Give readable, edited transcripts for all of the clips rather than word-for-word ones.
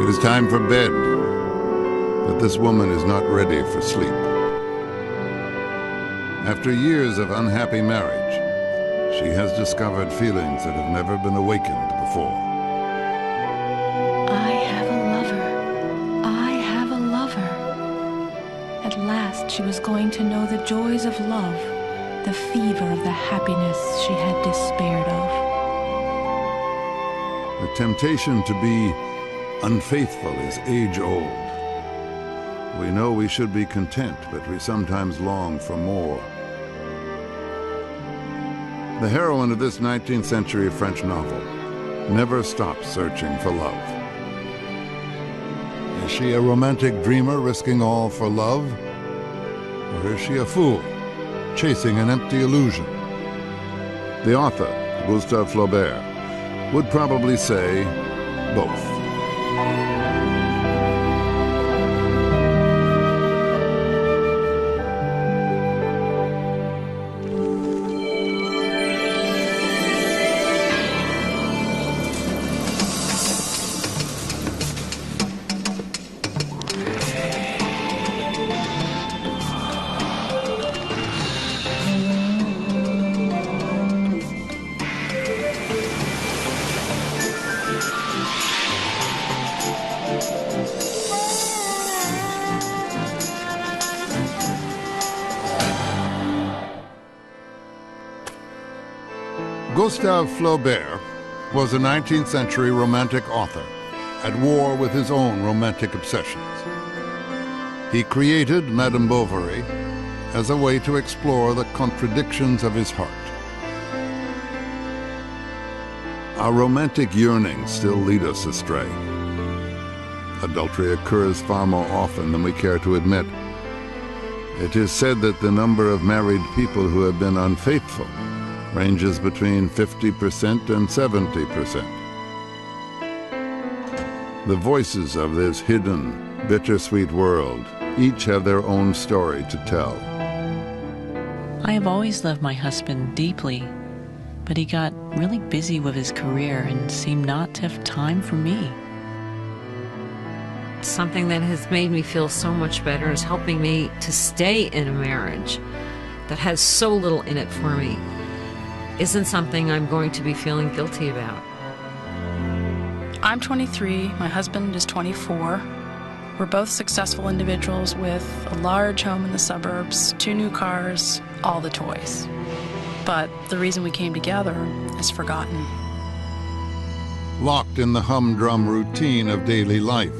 It is time for bed, but this woman is not ready for sleep. After years of unhappy marriage, she has discovered feelings that have never been awakened before. I have a lover. I have a lover. At last she was going to know the joys of love, the fever of the happiness she had despaired of. The temptation to be unfaithful is age-old. We know we should be content, but we sometimes long for more. The heroine of this 19th century French novel never stops searching for love. Is she a romantic dreamer risking all for love? Or is she a fool, chasing an empty illusion? The author, Gustave Flaubert, would probably say both. Gustave Flaubert was a 19th century romantic author at war with his own romantic obsessions. He created Madame Bovary as a way to explore the contradictions of his heart. Our romantic yearnings still lead us astray. Adultery occurs far more often than we care to admit. It is said that the number of married people who have been unfaithful ranges between 50% and 70%. The voices of this hidden, bittersweet world each have their own story to tell. I have always loved my husband deeply, but he got really busy with his career and seemed not to have time for me. Something that has made me feel so much better is helping me to stay in a marriage that has so little in it for me isn't something I'm going to be feeling guilty about. I'm 23, my husband is 24. We're both successful individuals with a large home in the suburbs, 2 new cars, all the toys. But the reason we came together is forgotten. Locked in the humdrum routine of daily life,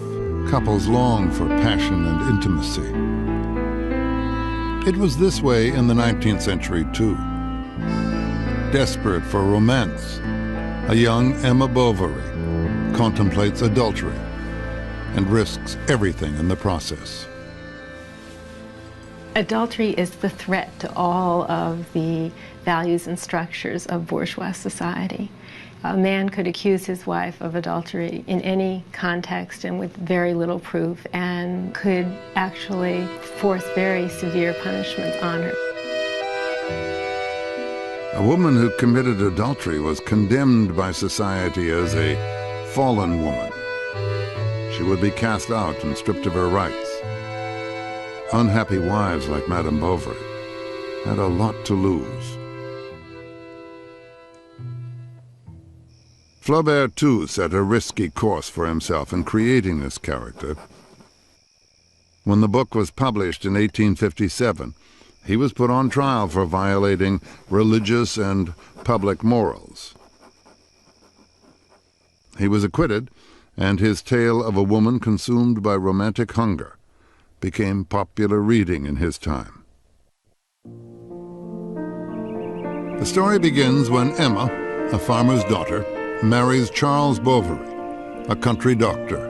couples long for passion and intimacy. It was this way in the 19th century, too. Desperate for romance, a young Emma Bovary contemplates adultery and risks everything in the process. Adultery is the threat to all of the values and structures of bourgeois society. A man could accuse his wife of adultery in any context and with very little proof, and could actually force very severe punishments on her. A woman who committed adultery was condemned by society as a fallen woman. She would be cast out and stripped of her rights. Unhappy wives like Madame Bovary had a lot to lose. Flaubert, too, set a risky course for himself in creating this character. When the book was published in 1857, he was put on trial for violating religious and public morals. He was acquitted, and his tale of a woman consumed by romantic hunger became popular reading in his time. The story begins when Emma, a farmer's daughter, marries Charles Bovary, a country doctor.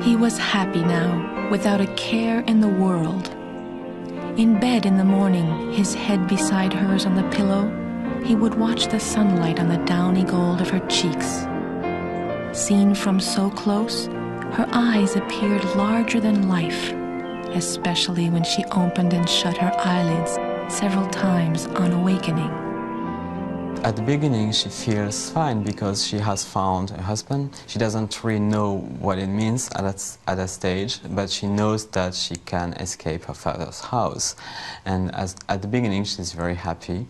He was happy now, without a care in the world. In bed in the morning, his head beside hers on the pillow, he would watch the sunlight on the downy gold of her cheeks. Seen from so close, her eyes appeared larger than life, especially when she opened and shut her eyelids several times on awakening. At the beginning, she feels fine because she has found a husband. She doesn't really know what it means at that stage, but she knows that she can escape her father's house. And at the beginning, she's very happy,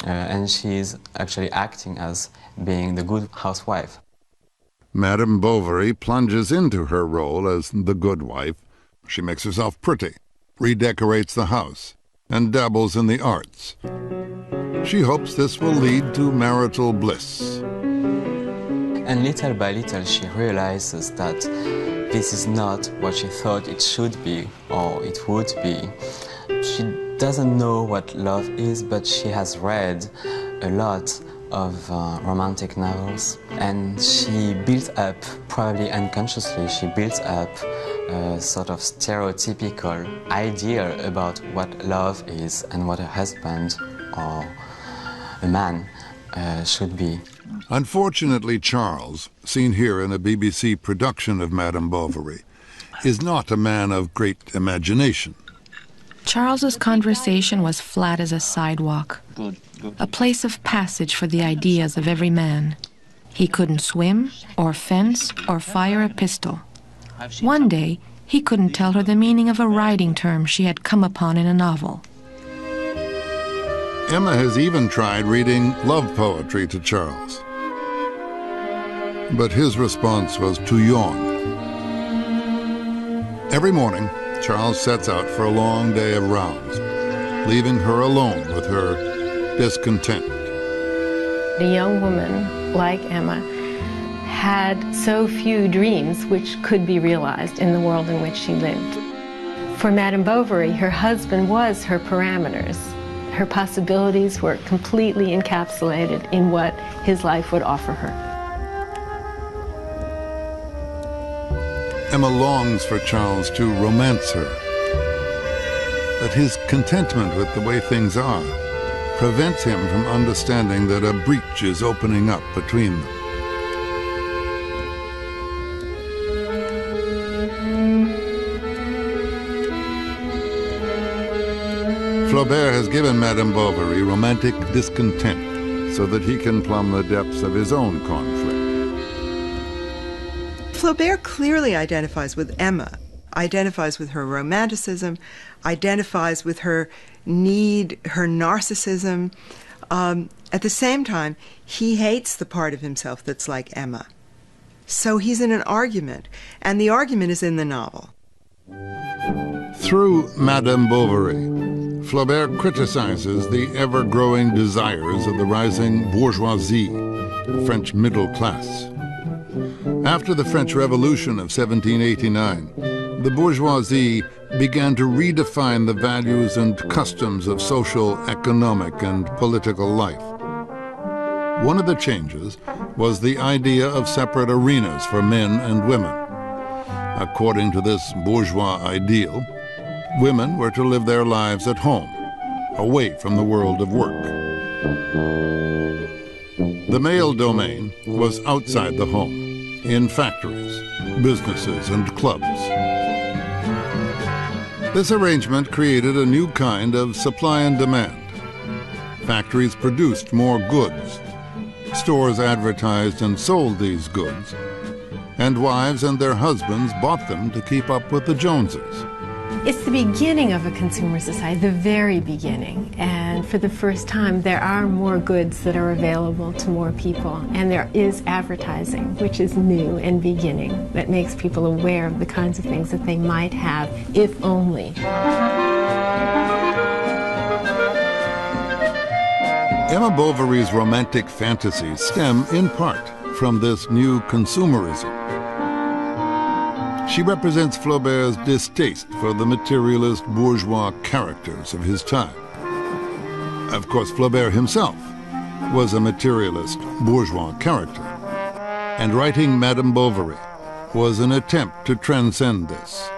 and she's actually acting as being the good housewife. Madame Bovary plunges into her role as the good wife. She makes herself pretty, redecorates the house, and dabbles in the arts. She hopes this will lead to marital bliss. And little by little, she realizes that this is not what she thought it should be or it would be. She doesn't know what love is, but she has read a lot of romantic novels, and she built up, probably unconsciously, she built up a sort of stereotypical idea about what love is and what a husband or a man should be. Unfortunately, Charles, seen here in a BBC production of Madame Bovary, is not a man of great imagination. Charles's conversation was flat as a sidewalk, a place of passage for the ideas of every man. He couldn't swim, or fence, or fire a pistol. One day, he couldn't tell her the meaning of a writing term she had come upon in a novel. Emma has even tried reading love poetry to Charles. But his response was to yawn. Every morning, Charles sets out for a long day of rounds, leaving her alone with her discontent. A young woman like Emma had so few dreams which could be realized in the world in which she lived. For Madame Bovary, her husband was her parameters. Her possibilities were completely encapsulated in what his life would offer her. Emma longs for Charles to romance her, but his contentment with the way things are prevents him from understanding that a breach is opening up between them. Flaubert has given Madame Bovary romantic discontent so that he can plumb the depths of his own conflict. Flaubert clearly identifies with Emma, identifies with her romanticism, identifies with her need, her narcissism. At the same time, he hates the part of himself that's like Emma. So he's in an argument, and the argument is in the novel. Through Madame Bovary, Flaubert criticizes the ever-growing desires of the rising bourgeoisie, French middle class. After the French Revolution of 1789, the bourgeoisie began to redefine the values and customs of social, economic, and political life. One of the changes was the idea of separate arenas for men and women. According to this bourgeois ideal, women were to live their lives at home, away from the world of work. The male domain was outside the home, in factories, businesses, and clubs. This arrangement created a new kind of supply and demand. Factories produced more goods. Stores advertised and sold these goods, and wives and their husbands bought them to keep up with the Joneses. It's the beginning of a consumer society, the very beginning. And for the first time, there are more goods that are available to more people. And there is advertising, which is new and beginning, that makes people aware of the kinds of things that they might have, if only. Emma Bovary's romantic fantasies stem, in part, from this new consumerism. She represents Flaubert's distaste for the materialist bourgeois characters of his time. Of course, Flaubert himself was a materialist bourgeois character, and writing Madame Bovary was an attempt to transcend this.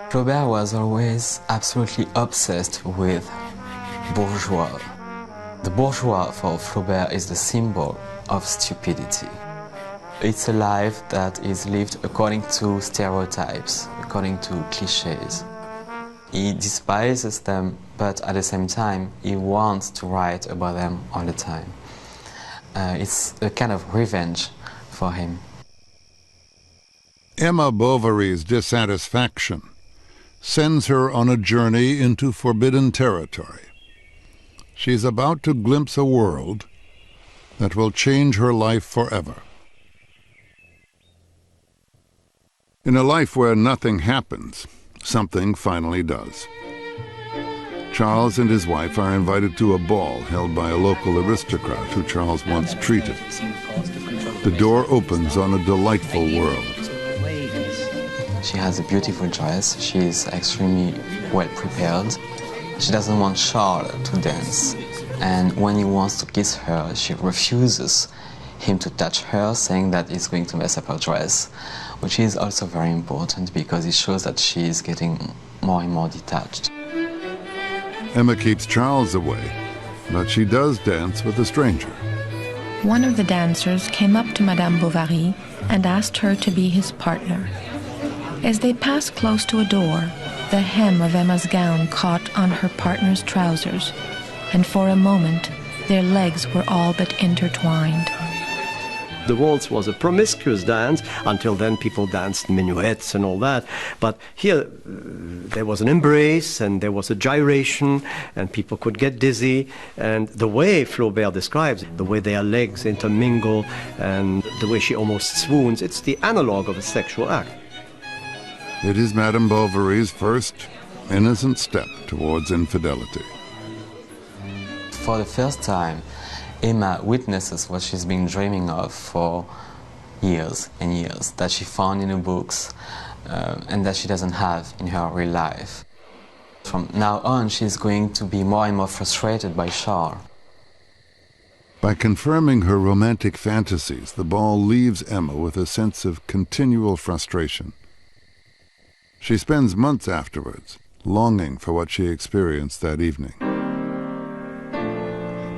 Flaubert was always absolutely obsessed with bourgeois. The bourgeois for Flaubert is the symbol of stupidity. It's a life that is lived according to stereotypes, according to clichés. He despises them, but at the same time, he wants to write about them all the time. It's a kind of revenge for him. Emma Bovary's dissatisfaction sends her on a journey into forbidden territory. She's about to glimpse a world that will change her life forever. In a life where nothing happens, something finally does. Charles and his wife are invited to a ball held by a local aristocrat who Charles once treated. The door opens on a delightful world. She has a beautiful dress. She is extremely well prepared. She doesn't want Charles to dance. And when he wants to kiss her, she refuses him to touch her, saying that he's going to mess up her dress, which is also very important because it shows that she is getting more and more detached. Emma keeps Charles away, but she does dance with a stranger. One of the dancers came up to Madame Bovary and asked her to be his partner. As they passed close to a door, the hem of Emma's gown caught on her partner's trousers, and for a moment their legs were all but intertwined. The waltz was a promiscuous dance. Until then, people danced minuets and all that. But here, there was an embrace and there was a gyration, and people could get dizzy. And the way Flaubert describes it, the way their legs intermingle and the way she almost swoons, it's the analog of a sexual act. It is Madame Bovary's first innocent step towards infidelity. For the first time, Emma witnesses what she's been dreaming of for years and years, that she found in her books and that she doesn't have in her real life. From now on, she's going to be more and more frustrated by Charles. By confirming her romantic fantasies, the ball leaves Emma with a sense of continual frustration. She spends months afterwards longing for what she experienced that evening.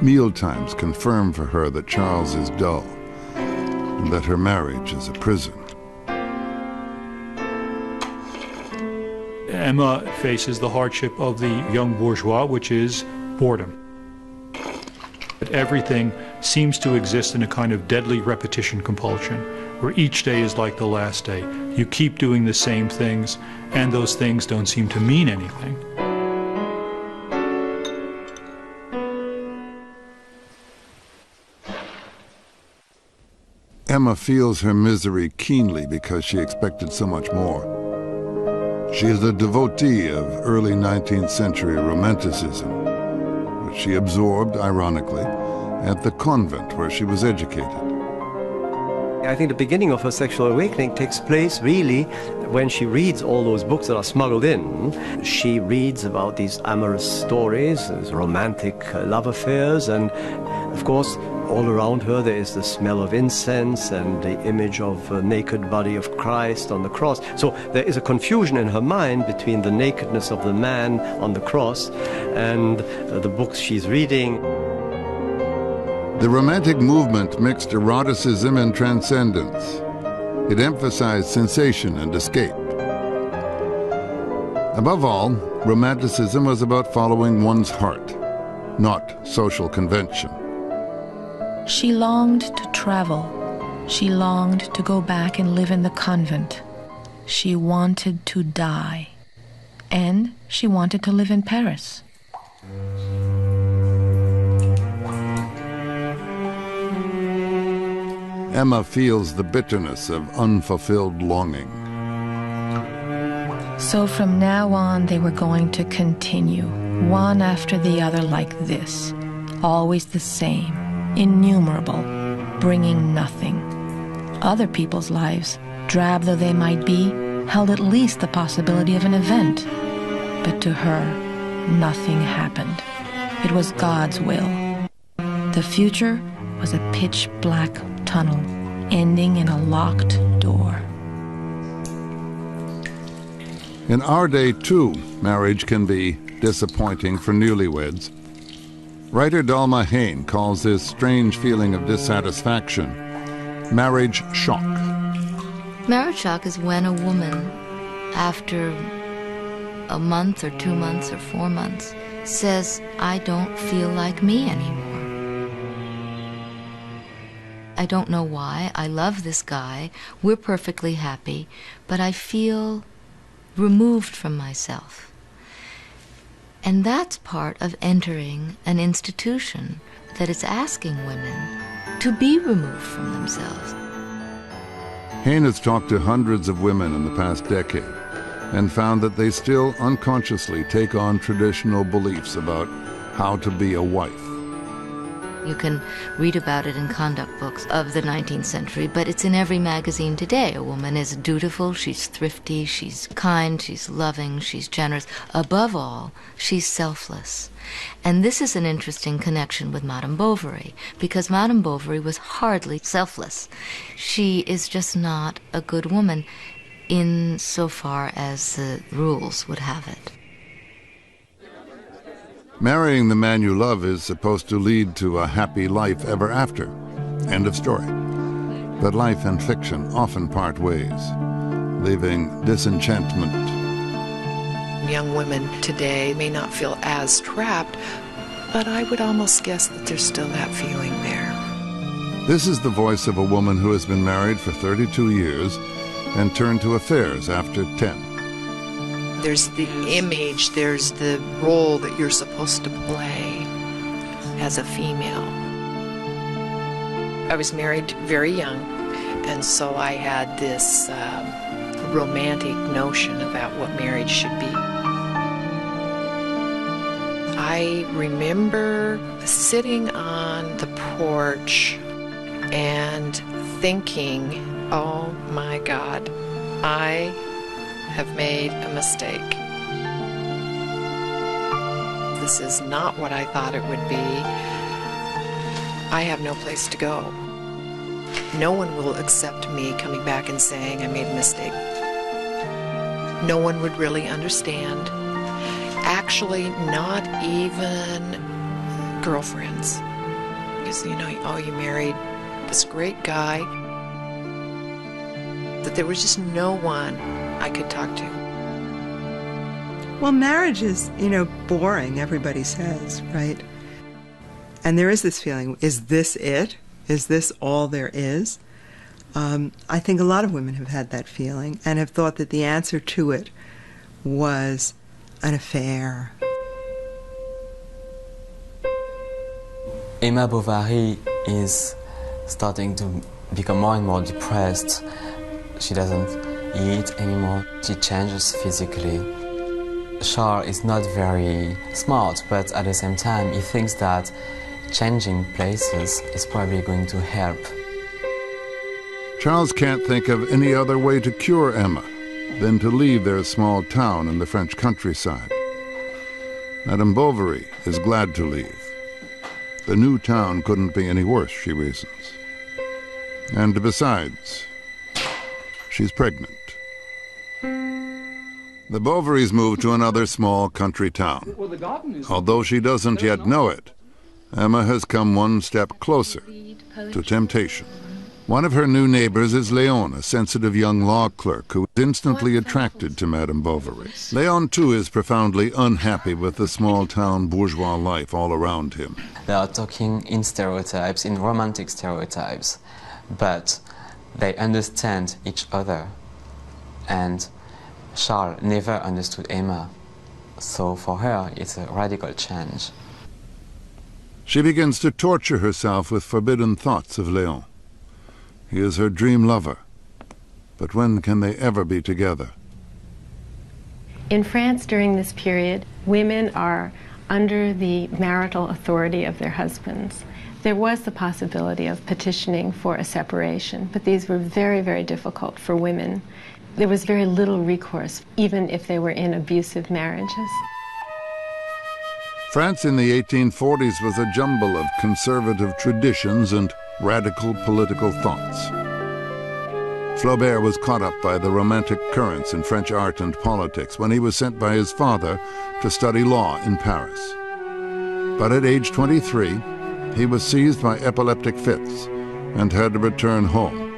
Mealtimes confirm for her that Charles is dull and that her marriage is a prison. Emma faces the hardship of the young bourgeois, which is boredom. Everything seems to exist in a kind of deadly repetition compulsion, where each day is like the last day. You keep doing the same things, and those things don't seem to mean anything. Emma feels her misery keenly because she expected so much more. She is a devotee of early 19th century Romanticism, which she absorbed, ironically, at the convent where she was educated. I think the beginning of her sexual awakening takes place really when she reads all those books that are smuggled in. She reads about these amorous stories, these romantic love affairs, and of course all around her there is the smell of incense and the image of a naked body of Christ on the cross. So there is a confusion in her mind between the nakedness of the man on the cross and the books she's reading. The Romantic movement mixed eroticism and transcendence. It emphasized sensation and escape. Above all, Romanticism was about following one's heart, not social convention. She longed to travel. She longed to go back and live in the convent. She wanted to die. And she wanted to live in Paris. Emma feels the bitterness of unfulfilled longing. So from now on, they were going to continue, one after the other like this, always the same, innumerable, bringing nothing. Other people's lives, drab though they might be, held at least the possibility of an event. But to her, nothing happened. It was God's will. The future was a pitch-black tunnel, ending in a locked door. In our day, too, marriage can be disappointing for newlyweds. Writer Dalma Hain calls this strange feeling of dissatisfaction marriage shock. Marriage shock is when a woman, after a month or 2 months or 4 months, says, I don't feel like me anymore. I don't know why. I love this guy. We're perfectly happy, but I feel removed from myself. And that's part of entering an institution that is asking women to be removed from themselves. Hain has talked to hundreds of women in the past decade and found that they still unconsciously take on traditional beliefs about how to be a wife. You can read about it in conduct books of the 19th century, but it's in every magazine today. A woman is dutiful, she's thrifty, she's kind, she's loving, she's generous. Above all, she's selfless. And this is an interesting connection with Madame Bovary, because Madame Bovary was hardly selfless. She is just not a good woman insofar as the rules would have it. Marrying the man you love is supposed to lead to a happy life ever after. End of story. But life and fiction often part ways, leaving disenchantment. Young women today may not feel as trapped, but I would almost guess that there's still that feeling there. This is the voice of a woman who has been married for 32 years and turned to affairs after 10. There's the image, there's the role that you're supposed to play as a female. I was married very young, and so I had this romantic notion about what marriage should be. I remember sitting on the porch and thinking, oh my God, I have made a mistake. This is not what I thought it would be. I have no place to go. No one will accept me coming back and saying I made a mistake. No one would really understand. Actually, not even girlfriends. Because, you know, oh, you married this great guy. That there was just no one I could talk to. Well, marriage is, boring, everybody says, right? And there is this feeling, is this it? Is this all there is? I think a lot of women have had that feeling and have thought that the answer to it was an affair. Emma Bovary is starting to become more and more depressed. She doesn't eat anymore. She changes physically. Charles is not very smart, but at the same time he thinks that changing places is probably going to help. Charles can't think of any other way to cure Emma than to leave their small town in the French countryside. Madame Bovary is glad to leave. The new town couldn't be any worse, she reasons. And besides, she's pregnant. The Bovarys moved to another small country town. Although she doesn't yet know it, Emma has come one step closer to temptation. One of her new neighbors is Léon, a sensitive young law clerk who is instantly attracted to Madame Bovary. Léon, too, is profoundly unhappy with the small-town bourgeois life all around him. They are talking in stereotypes, in romantic stereotypes, but they understand each other. And Charles never understood Emma, so for her it's a radical change. She begins to torture herself with forbidden thoughts of Léon. He is her dream lover, but when can they ever be together? In France during this period, women are under the marital authority of their husbands. There was the possibility of petitioning for a separation, but these were very, very difficult for women. There was very little recourse, even if they were in abusive marriages. France in the 1840s was a jumble of conservative traditions and radical political thoughts. Flaubert was caught up by the romantic currents in French art and politics when he was sent by his father to study law in Paris. But at age 23, he was seized by epileptic fits and had to return home.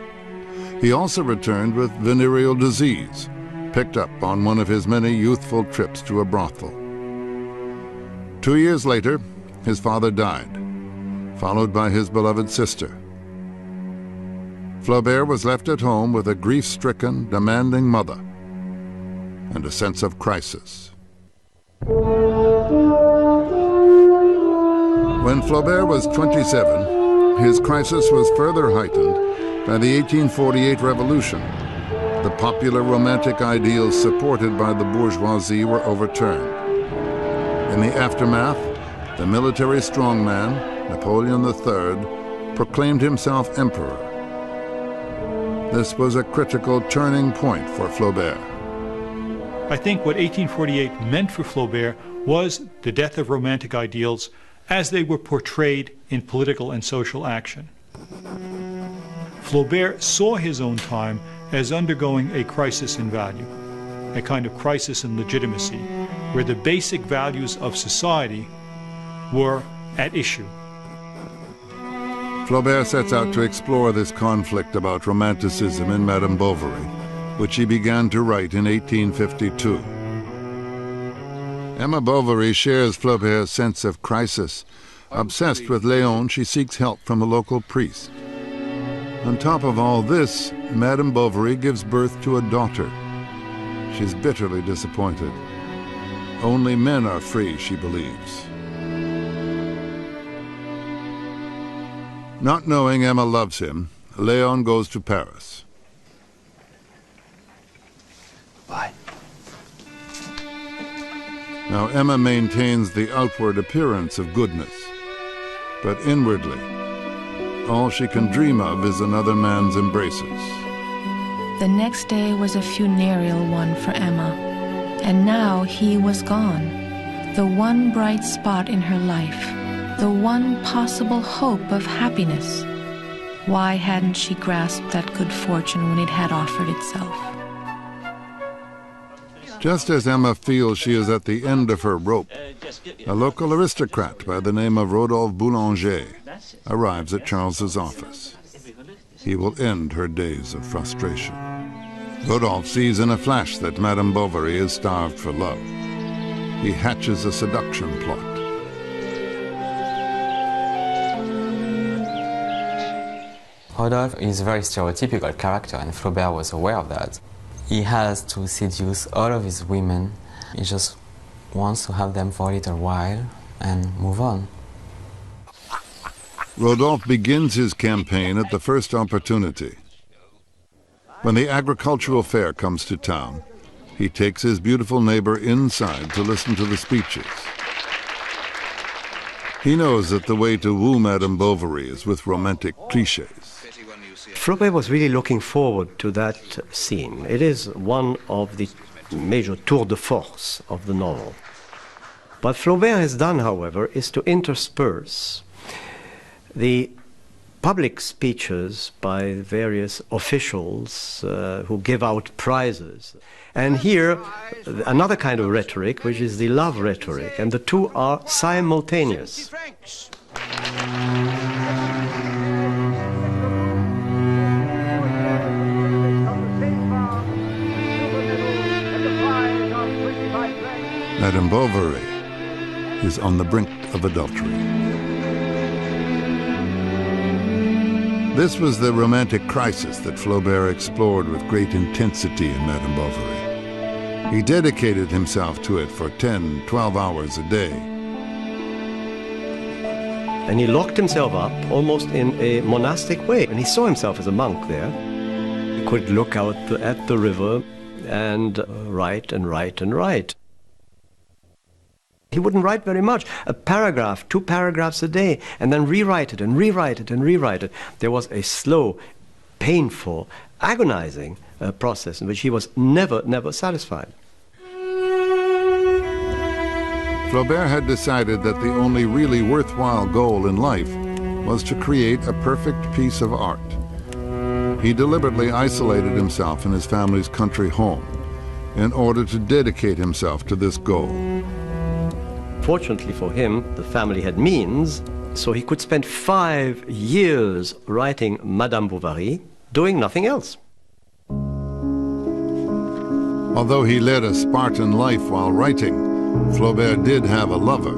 He also returned with venereal disease picked up on one of his many youthful trips to a brothel. 2 years later, his father died, followed by his beloved sister. Flaubert was left at home with a grief-stricken, demanding mother and a sense of crisis. When Flaubert was 27, his crisis was further heightened by the 1848 revolution. The popular romantic ideals supported by the bourgeoisie were overturned. In the aftermath, the military strongman, Napoleon III, proclaimed himself emperor. This was a critical turning point for Flaubert. I think what 1848 meant for Flaubert was the death of romantic ideals as they were portrayed in political and social action. Flaubert saw his own time as undergoing a crisis in value, a kind of crisis in legitimacy, where the basic values of society were at issue. Flaubert sets out to explore this conflict about romanticism in Madame Bovary, which he began to write in 1852. Emma Bovary shares Flaubert's sense of crisis. Obsessed with Léon, she seeks help from a local priest. On top of all this, Madame Bovary gives birth to a daughter. She's bitterly disappointed. Only men are free, she believes. Not knowing Emma loves him, Léon goes to Paris. Bye. Now Emma maintains the outward appearance of goodness, but inwardly, all she can dream of is another man's embraces. The next day was a funereal one for Emma, and now he was gone, the one bright spot in her life, the one possible hope of happiness. Why hadn't she grasped that good fortune when it had offered itself? Just as Emma feels she is at the end of her rope, a local aristocrat by the name of Rodolphe Boulanger arrives at Charles's office. He will end her days of frustration. Rodolphe sees in a flash that Madame Bovary is starved for love. He hatches a seduction plot. Rodolphe is a very stereotypical character, and Flaubert was aware of that. He has to seduce all of his women. He just wants to have them for a little while and move on. Rodolphe begins his campaign at the first opportunity. When the agricultural fair comes to town, he takes his beautiful neighbor inside to listen to the speeches. He knows that the way to woo Madame Bovary is with romantic cliches. Flaubert was really looking forward to that scene. It is one of the major tour de force of the novel. What Flaubert has done, however, is to intersperse the public speeches by various officials who give out prizes. And here, another kind of rhetoric, which is the love rhetoric, and the two are simultaneous. Madame Bovary is on the brink of adultery. This was the romantic crisis that Flaubert explored with great intensity in Madame Bovary. He dedicated himself to it for 10, 12 hours a day. And he locked himself up almost in a monastic way. And he saw himself as a monk there. He could look out at the river and write and write and write. He wouldn't write very much, a paragraph, 2 paragraphs a day, and then rewrite it and rewrite it and rewrite it. There was a slow, painful, agonizing process in which he was never satisfied. Flaubert had decided that the only really worthwhile goal in life was to create a perfect piece of art. He deliberately isolated himself in his family's country home in order to dedicate himself to this goal. Fortunately for him, the family had means, so he could spend 5 years writing Madame Bovary, doing nothing else. Although he led a Spartan life while writing, Flaubert did have a lover.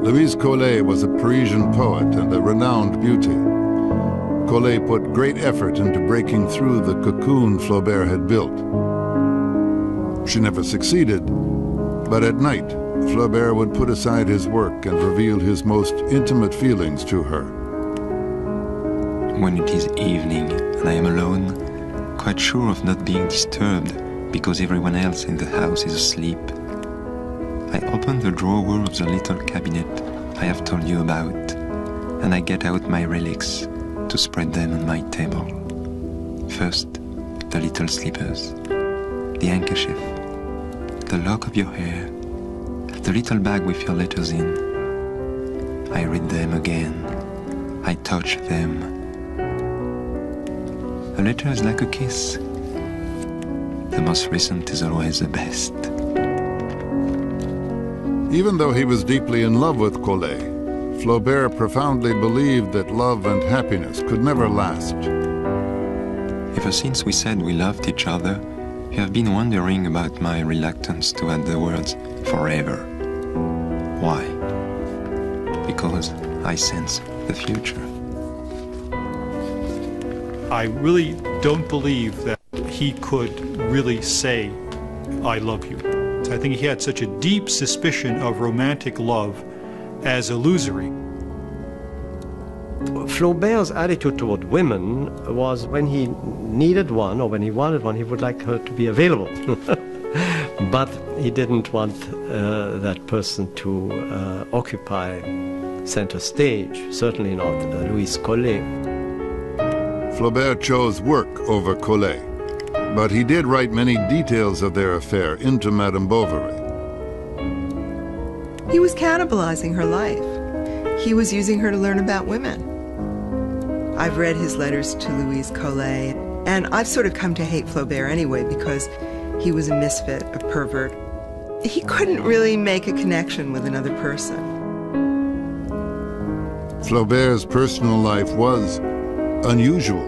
Louise Collet was a Parisian poet and a renowned beauty. Collet put great effort into breaking through the cocoon Flaubert had built. She never succeeded, but at night, Flaubert would put aside his work and reveal his most intimate feelings to her. When it is evening and I am alone, quite sure of not being disturbed because everyone else in the house is asleep, I open the drawer of the little cabinet I have told you about, and I get out my relics to spread them on my table. First, the little slippers, the handkerchief, the lock of your hair, the little bag with your letters in. I read them again. I touch them. A letter is like a kiss. The most recent is always the best. Even though he was deeply in love with Collet, Flaubert profoundly believed that love and happiness could never last. Ever since we said we loved each other, you have been wondering about my reluctance to add the words forever. Why? Because I sense the future. I really don't believe that he could really say, I love you. I think he had such a deep suspicion of romantic love as illusory. Flaubert's attitude toward women was when he needed one or when he wanted one, he would like her to be available. But he didn't want that person to occupy center stage, certainly not Louise Collet. Flaubert chose work over Collet, but he did write many details of their affair into Madame Bovary. He was cannibalizing her life. He was using her to learn about women. I've read his letters to Louise Collet, and I've sort of come to hate Flaubert anyway because he was a misfit, a pervert. He couldn't really make a connection with another person. Flaubert's personal life was unusual,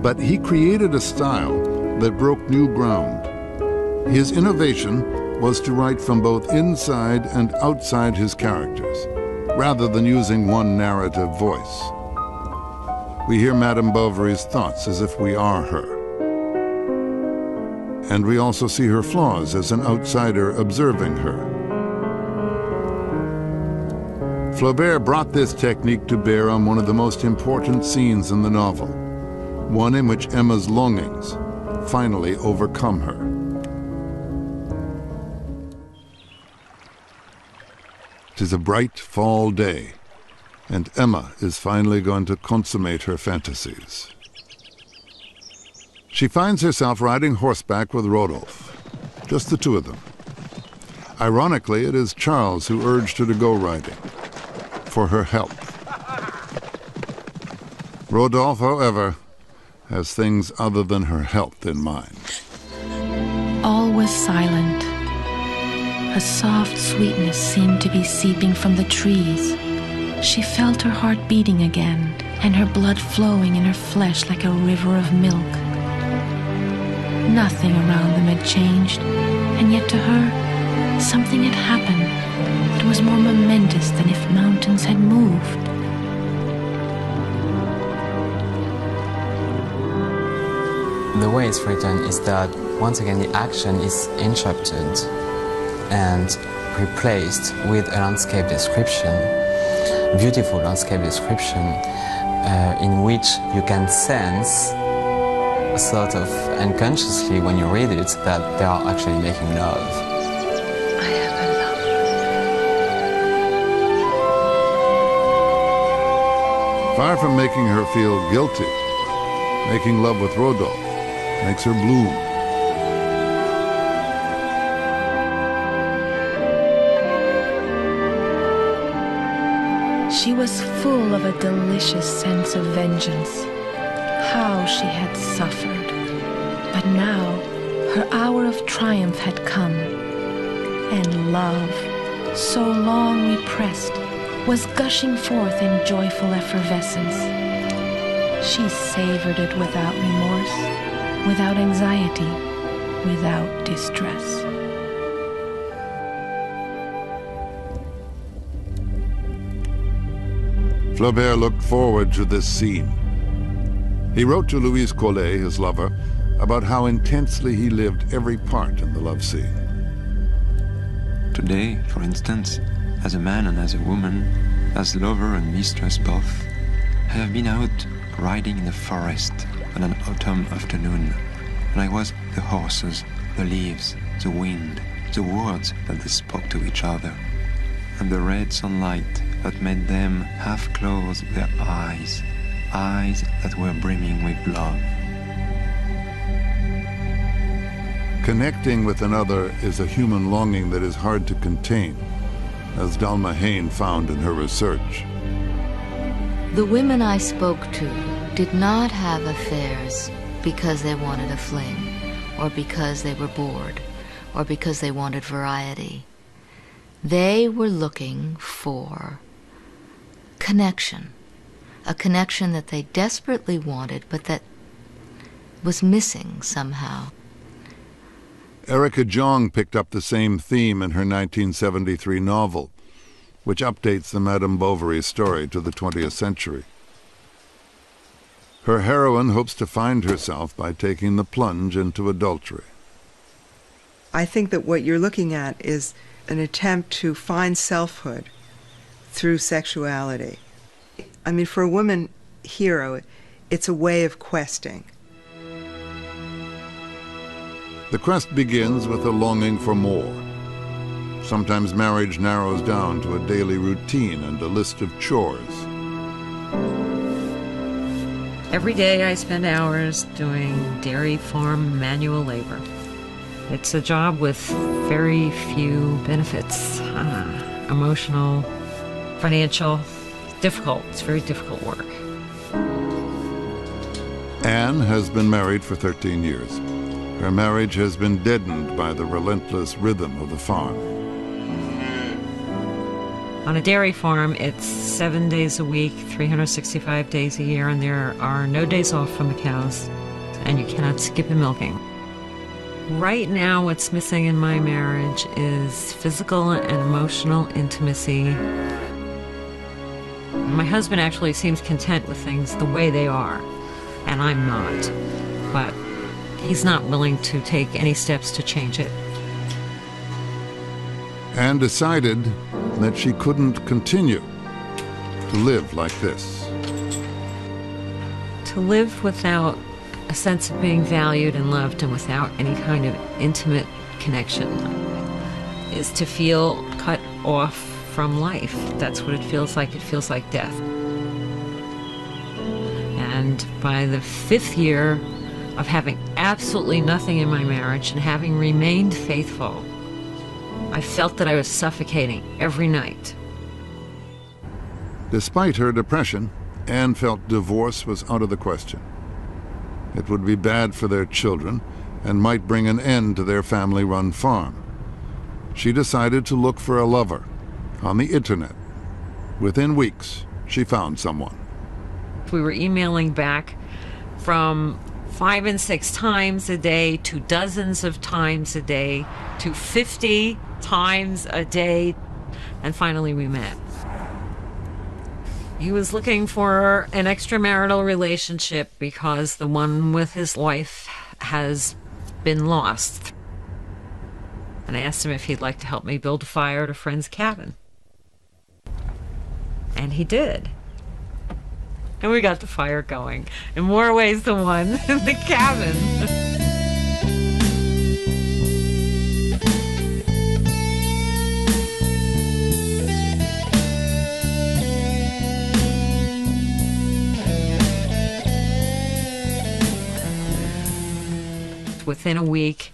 but he created a style that broke new ground. His innovation was to write from both inside and outside his characters, rather than using one narrative voice. We hear Madame Bovary's thoughts as if we are her. And we also see her flaws as an outsider observing her. Flaubert brought this technique to bear on one of the most important scenes in the novel, one in which Emma's longings finally overcome her. It is a bright fall day, and Emma is finally going to consummate her fantasies. She finds herself riding horseback with Rodolphe, just the two of them. Ironically, it is Charles who urged her to go riding, for her health. Rodolphe, however, has things other than her health in mind. All was silent. A soft sweetness seemed to be seeping from the trees. She felt her heart beating again, and her blood flowing in her flesh like a river of milk. Nothing around them had changed, and yet to her, something had happened that was more momentous than if mountains had moved. The way it's written is that, once again, the action is interrupted and replaced with a landscape description, beautiful landscape description, in which you can sense, sort of unconsciously when you read it, that they are actually making love. I am in love. Far from making her feel guilty, making love with Rodolphe makes her bloom. She was full of a delicious sense of vengeance. How she had suffered. But now her hour of triumph had come, and love, so long repressed, was gushing forth in joyful effervescence. She savored it without remorse, without anxiety, without distress. Flaubert looked forward to this scene. He wrote to Louise Collet, his lover, about how intensely he lived every part in the love scene. Today, for instance, as a man and as a woman, as lover and mistress both, I have been out riding in the forest on an autumn afternoon, and I was the horses, the leaves, the wind, the words that they spoke to each other, and the red sunlight that made them half close their eyes, eyes that were brimming with love. Connecting with another is a human longing that is hard to contain, as Dalma Hayne found in her research. The women I spoke to did not have affairs because they wanted a fling, or because they were bored, or because they wanted variety. They were looking for connection, a connection that they desperately wanted, but that was missing somehow. Erica Jong picked up the same theme in her 1973 novel, which updates the Madame Bovary story to the 20th century. Her heroine hopes to find herself by taking the plunge into adultery. I think that what you're looking at is an attempt to find selfhood through sexuality. I mean, for a woman hero, it's a way of questing. The quest begins with a longing for more. Sometimes marriage narrows down to a daily routine and a list of chores. Every day I spend hours doing dairy farm manual labor. It's a job with very few benefits, emotional, financial, difficult. It's very difficult work. Anne has been married for 13 years. Her marriage has been deadened by the relentless rhythm of the farm. On a dairy farm, it's 7 days a week, 365 days a year, and there are no days off from the cows, and you cannot skip a milking. Right now, what's missing in my marriage is physical and emotional intimacy. My husband actually seems content with things the way they are, and I'm not. But he's not willing to take any steps to change it. Anne decided that she couldn't continue to live like this. To live without a sense of being valued and loved and without any kind of intimate connection is to feel cut off from life. That's what it feels like. It feels like death. And by the 5th year of having absolutely nothing in my marriage and having remained faithful, I felt that I was suffocating every night. Despite her depression, Anne felt divorce was out of the question. It would be bad for their children and might bring an end to their family-run farm. She decided to look for a lover on the internet. Within weeks, she found someone. We were emailing back from 5 and 6 times a day to dozens of times a day to 50 times a day, and finally we met. He was looking for an extramarital relationship because the one with his wife has been lost. And I asked him if he'd like to help me build a fire at a friend's cabin. And he did. And we got the fire going in more ways than one in the cabin. Within a week,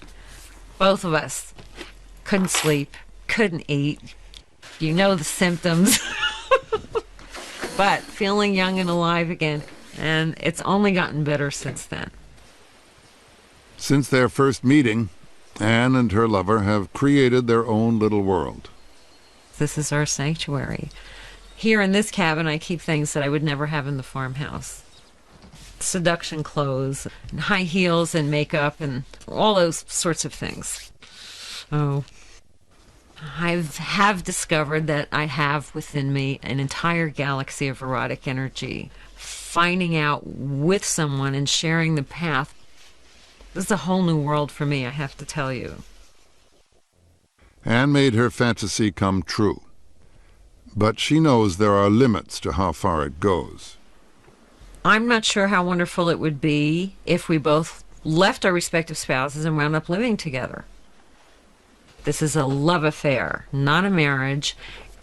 both of us couldn't sleep, couldn't eat. You know the symptoms. But feeling young and alive again, and it's only gotten better since then. Since their first meeting, Anne and her lover have created their own little world. This is our sanctuary. Here in this cabin, I keep things that I would never have in the farmhouse. seduction clothes, and high heels and makeup and all those sorts of things. Oh, I have discovered that I have within me an entire galaxy of erotic energy. Finding out with someone and sharing the path, this is a whole new world for me, I have to tell you. Anne made her fantasy come true. But she knows there are limits to how far it goes. I'm not sure how wonderful it would be if we both left our respective spouses and wound up living together. This is a love affair, not a marriage.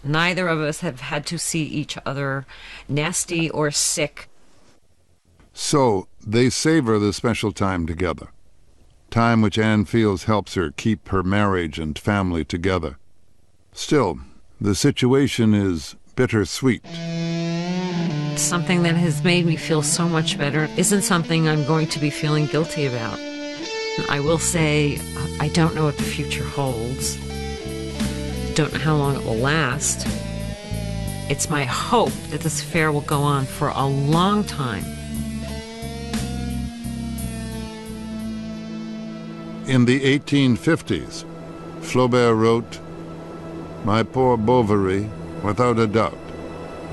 Neither of us have had to see each other nasty or sick. So they savor the special time together, time which Anne feels helps her keep her marriage and family together. Still, the situation is bittersweet. Something that has made me feel so much better isn't something I'm going to be feeling guilty about. I will say, I don't know what the future holds. Don't know how long it will last. It's my hope that this affair will go on for a long time. In the 1850s, Flaubert wrote, "My poor Bovary, without a doubt,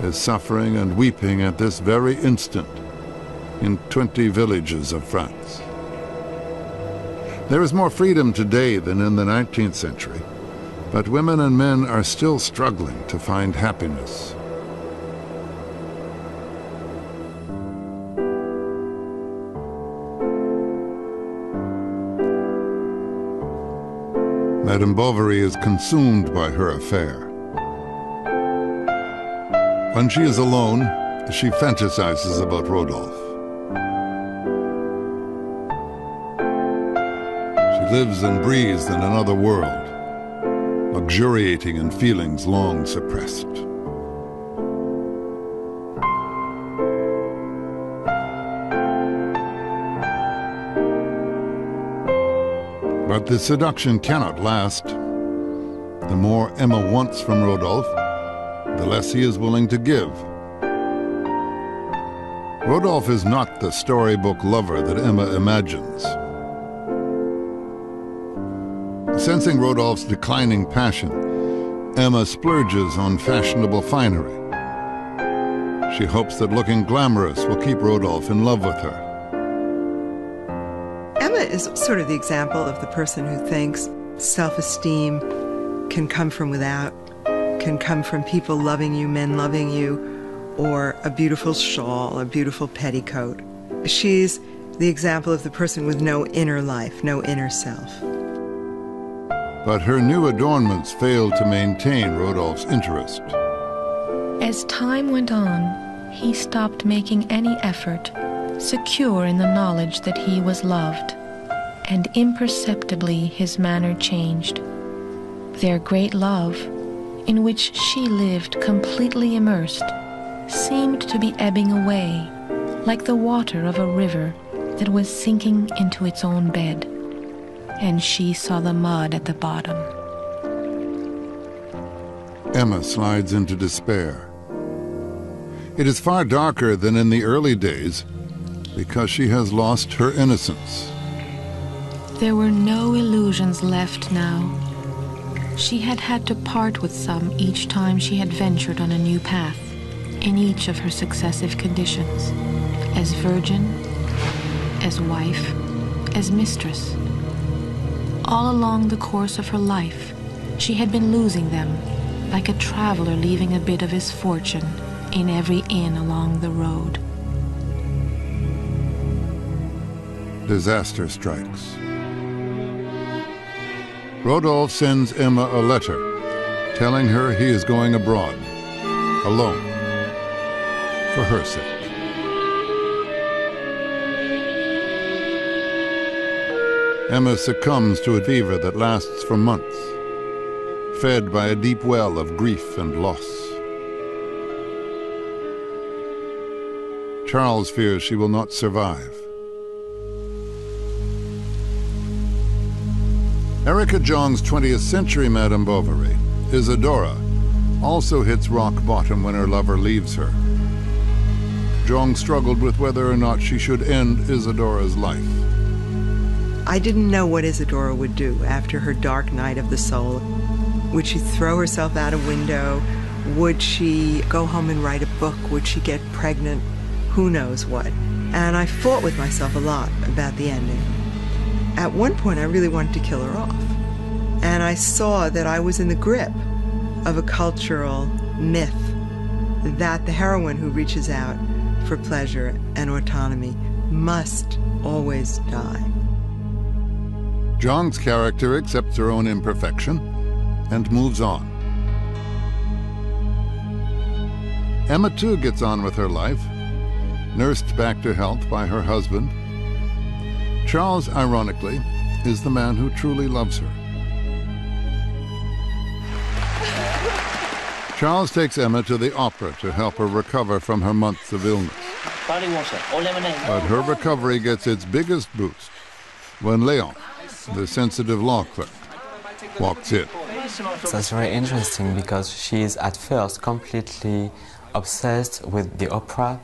is suffering and weeping at this very instant in 20 villages of France." There is more freedom today than in the 19th century, but women and men are still struggling to find happiness. Madame Bovary is consumed by her affair. When she is alone, she fantasizes about Rodolphe. She lives and breathes in another world, luxuriating in feelings long suppressed. But the seduction cannot last. The more Emma wants from Rodolphe, the less he is willing to give. Rodolphe is not the storybook lover that Emma imagines. Sensing Rodolphe's declining passion, Emma splurges on fashionable finery. She hopes that looking glamorous will keep Rodolphe in love with her. Emma is sort of the example of the person who thinks self-esteem can come from without, can come from people loving you, men loving you, or a beautiful shawl, a beautiful petticoat. She's the example of the person with no inner life, no inner self. But her new adornments failed to maintain Rodolphe's interest. As time went on, he stopped making any effort, secure in the knowledge that he was loved, and imperceptibly his manner changed. Their great love, in which she lived completely immersed, seemed to be ebbing away, like the water of a river that was sinking into its own bed, and she saw the mud at the bottom. Emma slides into despair. It is far darker than in the early days because she has lost her innocence. There were no illusions left now. She had had to part with some each time she had ventured on a new path, in each of her successive conditions, as virgin, as wife, as mistress. All along the course of her life, she had been losing them, like a traveler leaving a bit of his fortune in every inn along the road. Disaster strikes. Rodolphe sends Emma a letter telling her he is going abroad, alone, for her sake. Emma succumbs to a fever that lasts for months, fed by a deep well of grief and loss. Charles fears she will not survive. Erica Jong's 20th century Madame Bovary, Isadora, also hits rock bottom when her lover leaves her. Jong struggled with whether or not she should end Isadora's life. I didn't know what Isadora would do after her dark night of the soul. Would she throw herself out a window? Would she go home and write a book? Would she get pregnant? Who knows what? And I fought with myself a lot about the ending. At one point, I really wanted to kill her off. And I saw that I was in the grip of a cultural myth that the heroine who reaches out for pleasure and autonomy must always die. Jong's character accepts her own imperfection and moves on. Emma too gets on with her life, nursed back to health by her husband. Charles, ironically, is the man who truly loves her. Charles takes Emma to the opera to help her recover from her months of illness. But her recovery gets its biggest boost when Léon, the sensitive law clerk, walks in. That's very interesting because she is at first completely obsessed with the opera,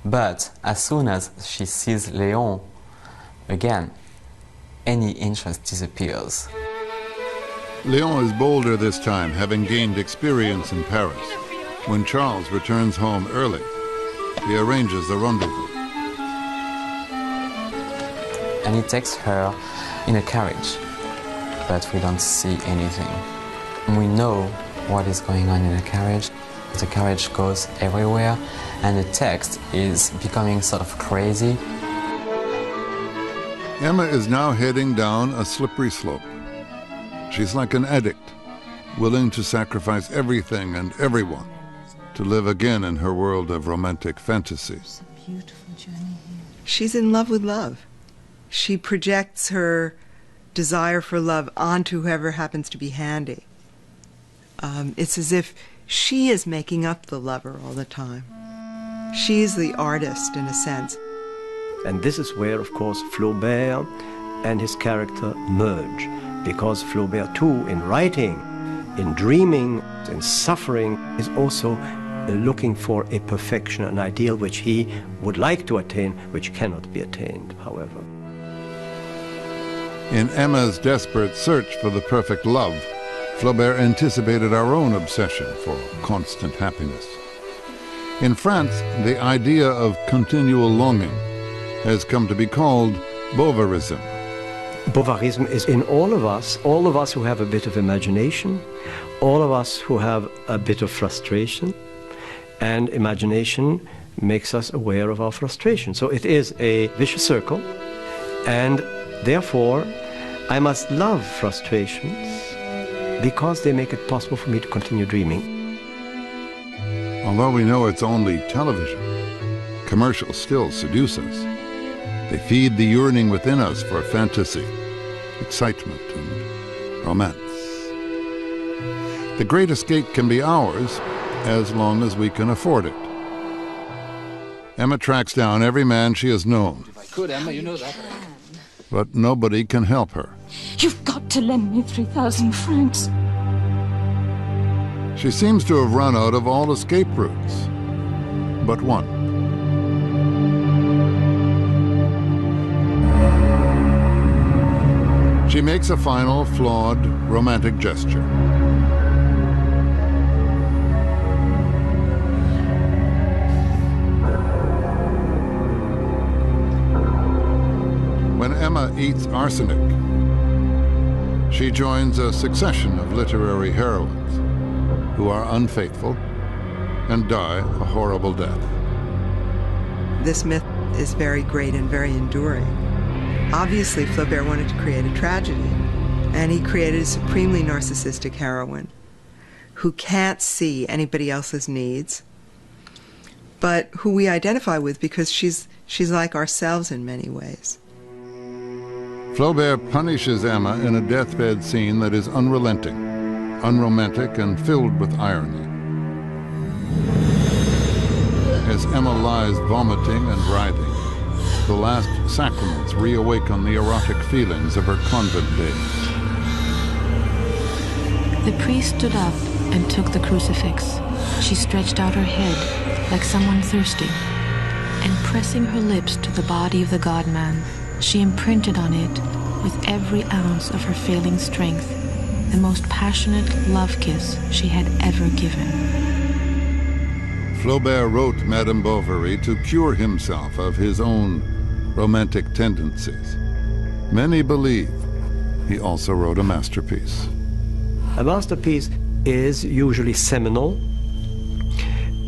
but as soon as she sees Léon again, any interest disappears. Léon is bolder this time, having gained experience in Paris. When Charles returns home early, he arranges a rendezvous. And he takes her in a carriage, but we don't see anything. We know what is going on in the carriage. The carriage goes everywhere, and the text is becoming sort of crazy. Emma is now heading down a slippery slope. She's like an addict, willing to sacrifice everything and everyone to live again in her world of romantic fantasies. She's in love with love. She projects her desire for love onto whoever happens to be handy. It's as if she is making up the lover all the time. She's the artist, in a sense. And this is where, of course, Flaubert and his character merge, because Flaubert too, in writing, in dreaming, in suffering, is also looking for a perfection, an ideal which he would like to attain, which cannot be attained, however. In Emma's desperate search for the perfect love, Flaubert anticipated our own obsession for constant happiness. In France, the idea of continual longing has come to be called Bovarism. Bovarism is in all of us who have a bit of imagination, all of us who have a bit of frustration, and imagination makes us aware of our frustration. So it is a vicious circle, and therefore I must love frustrations because they make it possible for me to continue dreaming. Although we know it's only television, commercials still seduce us. They feed the yearning within us for fantasy, excitement, and romance. The great escape can be ours as long as we can afford it. Emma tracks down every man she has known. If I could, Emma, you know that. But nobody can help her. You've got to lend me 3,000 francs. She seems to have run out of all escape routes, but one. She makes a final, flawed, romantic gesture. When Emma eats arsenic, she joins a succession of literary heroines who are unfaithful and die a horrible death. This myth is very great and very enduring. Obviously, Flaubert wanted to create a tragedy, and he created a supremely narcissistic heroine who can't see anybody else's needs, but who we identify with because she's like ourselves in many ways. Flaubert punishes Emma in a deathbed scene that is unrelenting, unromantic, and filled with irony. As Emma lies vomiting and writhing, the last sacraments reawaken the erotic feelings of her convent days. The priest stood up and took the crucifix. She stretched out her head like someone thirsty. and pressing her lips to the body of the God-man, she imprinted on it, with every ounce of her failing strength, the most passionate love kiss she had ever given. Flaubert wrote Madame Bovary to cure himself of his own romantic tendencies. Many believe he also wrote a masterpiece. A masterpiece is usually seminal.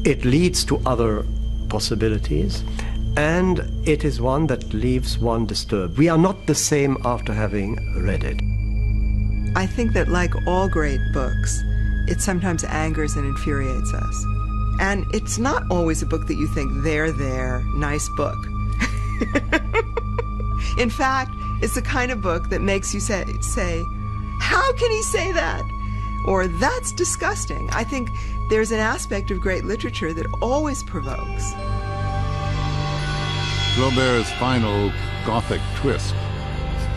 It leads to other possibilities, and it is one that leaves one disturbed. We are not the same after having read it. I think that, like all great books, it sometimes angers and infuriates us. And it's not always a book that you think, there, nice book. In fact, it's the kind of book that makes you say, how can he say that? Or that's disgusting. I think there's an aspect of great literature that always provokes. Flaubert's final Gothic twist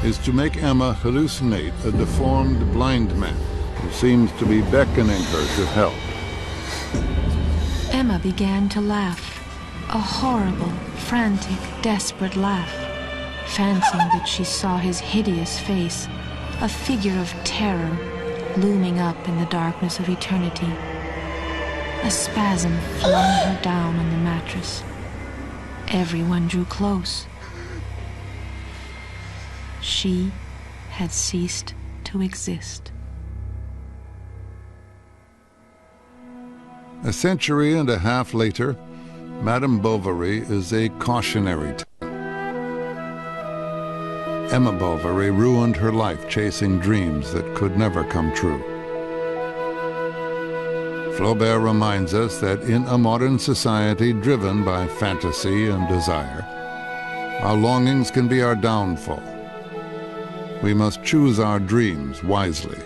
is to make Emma hallucinate a deformed blind man who seems to be beckoning her to help. Emma began to laugh, a horrible, frantic, desperate laugh, fancying that she saw his hideous face, a figure of terror, looming up in the darkness of eternity. A spasm flung her down on the mattress. Everyone drew close. She had ceased to exist. A century and a half later, Madame Bovary is a cautionary tale. Emma Bovary ruined her life chasing dreams that could never come true. Flaubert reminds us that in a modern society driven by fantasy and desire, our longings can be our downfall. We must choose our dreams wisely.